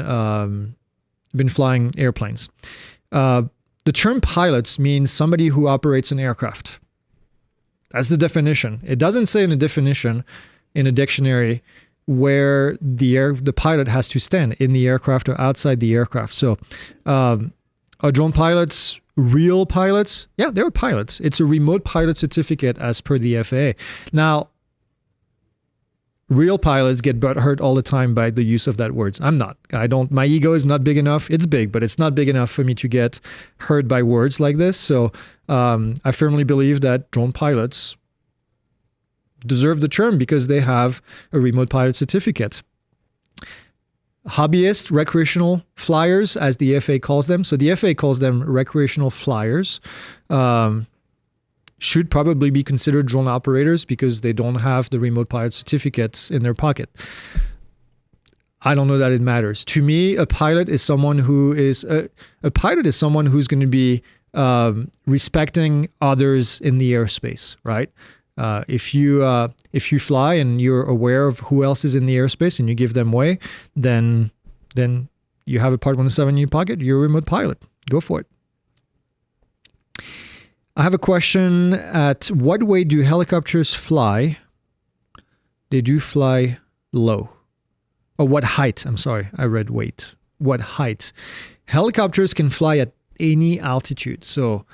flying airplanes. The term pilots means somebody who operates an aircraft. That's the definition. It doesn't say in the definition in a dictionary where the pilot has to stand, in the aircraft or outside the aircraft. So are drone pilots real pilots? Yeah, they're pilots. It's a remote pilot certificate as per the FAA. Now, real pilots get butthurt all the time by the use of that words. I'm not. My ego is not big enough. It's big, but it's not big enough for me to get hurt by words like this. So I firmly believe that drone pilots deserve the term because they have a remote pilot certificate. Hobbyist, recreational flyers, as the FAA calls them. So the FAA calls them recreational flyers. Should probably be considered drone operators because they don't have the remote pilot certificate in their pocket. I don't know that it matters. To me, a pilot is someone who is someone who's going to be respecting others in the airspace, right? If you fly and you're aware of who else is in the airspace and you give them way, then you have a Part 107 in your pocket. You're a remote pilot. Go for it. I have a question. At what weight do helicopters fly? They do fly low. Oh, what height? I'm sorry. I read weight. What height? Helicopters can fly at any altitude. So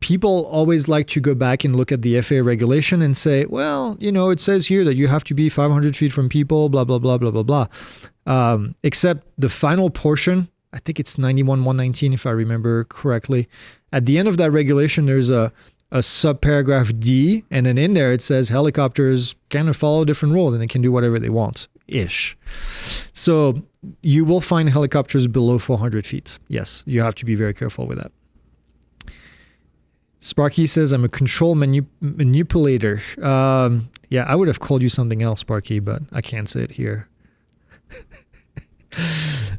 people always like to go back and look at the FAA regulation and say, well, it says here that you have to be 500 feet from people, blah, blah, blah, blah, blah, blah. Except the final portion, I think it's 91.119 if I remember correctly. At the end of that regulation, there's a subparagraph D, and then in there it says helicopters kind of follow different rules and they can do whatever they want-ish. So you will find helicopters below 400 feet. Yes, you have to be very careful with that. Sparky says, I'm a control manipulator. Yeah, I would have called you something else, Sparky, but I can't say it here.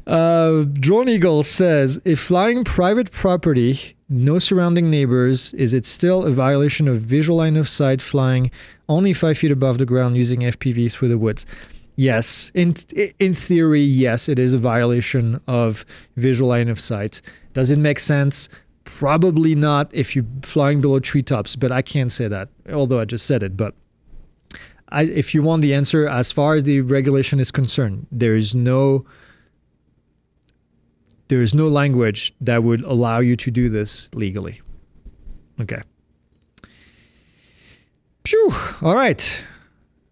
Drone Eagle says, if flying private property, no surrounding neighbors, is it still a violation of visual line of sight flying only 5 feet above the ground using FPV through the woods? Yes, in theory, yes, it is a violation of visual line of sight. Does it make sense? Probably not if you're flying below treetops, but I can't say that, although I just said it. But if you want the answer, as far as the regulation is concerned, there is no language that would allow you to do this legally. Okay. Phew. All right.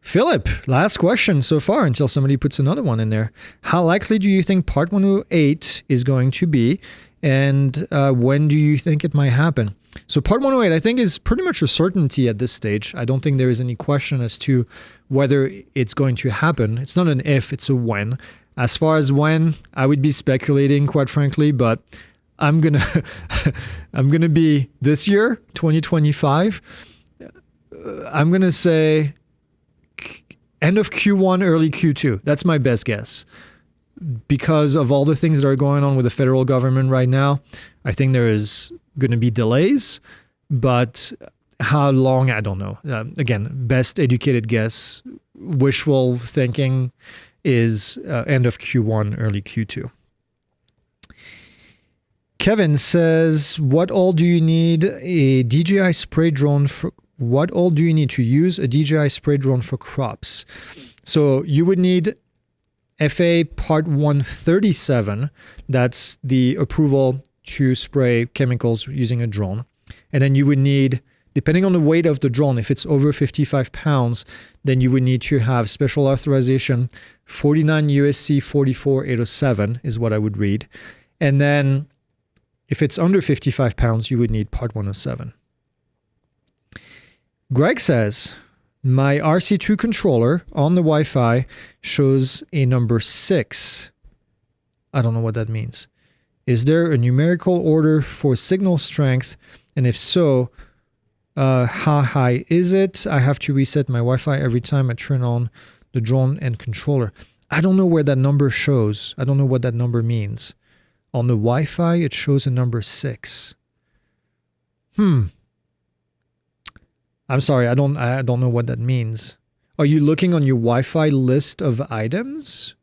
Philip, last question so far until somebody puts another one in there. How likely do you think Part 108 is going to be? And when do you think it might happen? So Part 108, I think, is pretty much a certainty at this stage. I don't think there is any question as to whether it's going to happen. It's not an if, it's a when. As far as when, I would be speculating, quite frankly, but I'm gonna be this year, 2025. I'm gonna say end of Q1, early Q2. That's my best guess. Because of all the things that are going on with the federal government right now, I think there is going to be delays, but how long, I don't know. Again, best educated guess, wishful thinking, is end of Q1, early Q2. Kevin says, what all do you need a DJI spray drone for? What all do you need to use a DJI spray drone for crops? So you would need FA Part 137. That's the approval to spray chemicals using a drone. And then you would need, depending on the weight of the drone, if it's over 55 pounds, then you would need to have special authorization 49 USC 44807 is what I would read. And then if it's under 55 pounds, you would need Part 107. Greg says, my RC2 controller on the Wi-Fi shows a number 6. I don't know what that means. Is there a numerical order for signal strength? And if so, how high is it? I have to reset my Wi-Fi every time I turn on the drone and controller. I don't know where that number shows. I don't know what that number means. On the Wi-Fi, it shows a number 6. I'm sorry, I don't know what that means. Are you looking on your Wi-Fi list of items?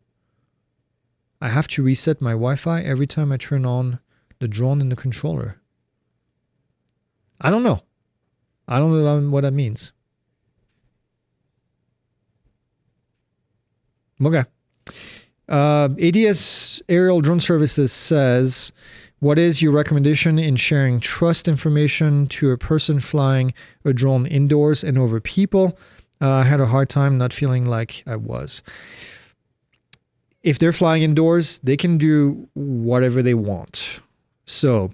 I have to reset my Wi-Fi every time I turn on the drone and the controller. I don't know. I don't know what that means. Okay. ADS Aerial Drone Services says, what is your recommendation in sharing trust information to a person flying a drone indoors and over people? I had a hard time not feeling like I was. If they're flying indoors, they can do whatever they want. So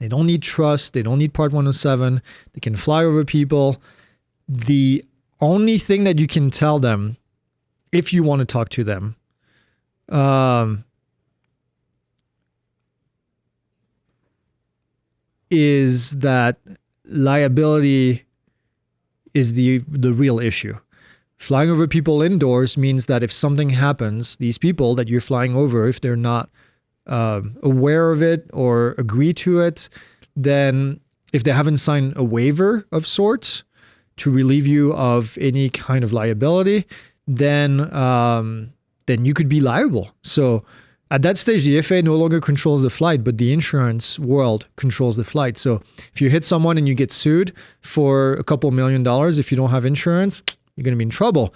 they don't need trust. They don't need Part 107. They can fly over people. The only thing that you can tell them, if you want to talk to them, is that liability is the real issue. Flying over people indoors means that if something happens, these people that you're flying over, if they're not aware of it or agree to it, then if they haven't signed a waiver of sorts to relieve you of any kind of liability, then you could be liable. So at that stage, the FAA no longer controls the flight, but the insurance world controls the flight. So if you hit someone and you get sued for a couple $1 million, if you don't have insurance, you're going to be in trouble.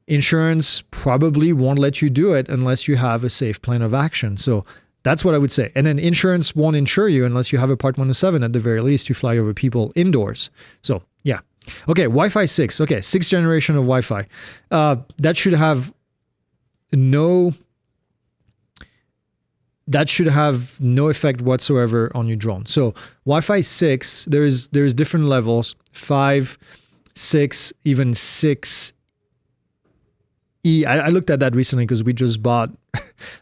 Insurance probably won't let you do it unless you have a safe plan of action. So that's what I would say. And then insurance won't insure you unless you have a Part 107 at the very least to fly over people indoors. So yeah. Okay, Wi-Fi 6. Okay, 6th generation of Wi-Fi. That should have no effect whatsoever on your drone. So Wi-Fi 6, there's different levels, 5, 6, even 6E. I looked at that recently because we just bought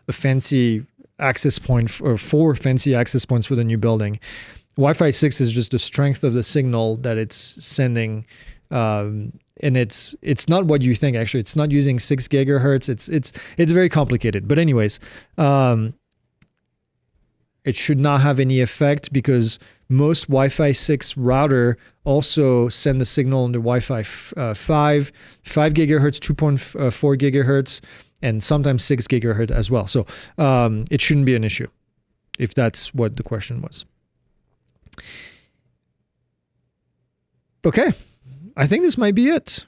a fancy access point, or 4 fancy access points for the new building. Wi-Fi 6 is just the strength of the signal that it's sending. And it's not what you think, actually. It's not using 6 gigahertz. It's very complicated. But anyways, it should not have any effect because most Wi-Fi 6 router also send the signal on the Wi-Fi 5 gigahertz, 2.4 gigahertz, and sometimes 6 gigahertz as well. So it shouldn't be an issue, if that's what the question was. Okay, I think this might be it.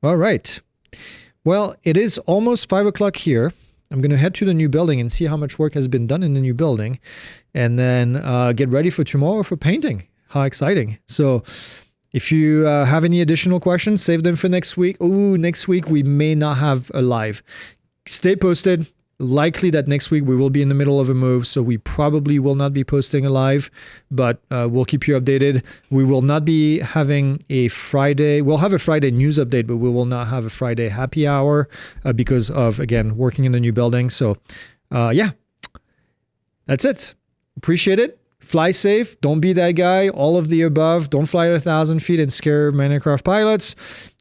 All right. Well, it is almost 5 o'clock here. I'm going to head to the new building and see how much work has been done in the new building, and then get ready for tomorrow for painting. How exciting. So if you have any additional questions, save them for next week. Ooh, next week we may not have a live. Stay posted. Likely that next week we will be in the middle of a move, so we probably will not be posting a live, but we'll keep you updated. We will not be having a Friday. We'll have a Friday news update, but we will not have a Friday happy hour because of, again, working in the new building. So yeah, that's it. Appreciate it. Fly safe. Don't be that guy. All of the above. Don't fly at 1,000 feet and scare man aircraft pilots.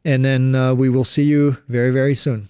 And then we will see you very, very soon.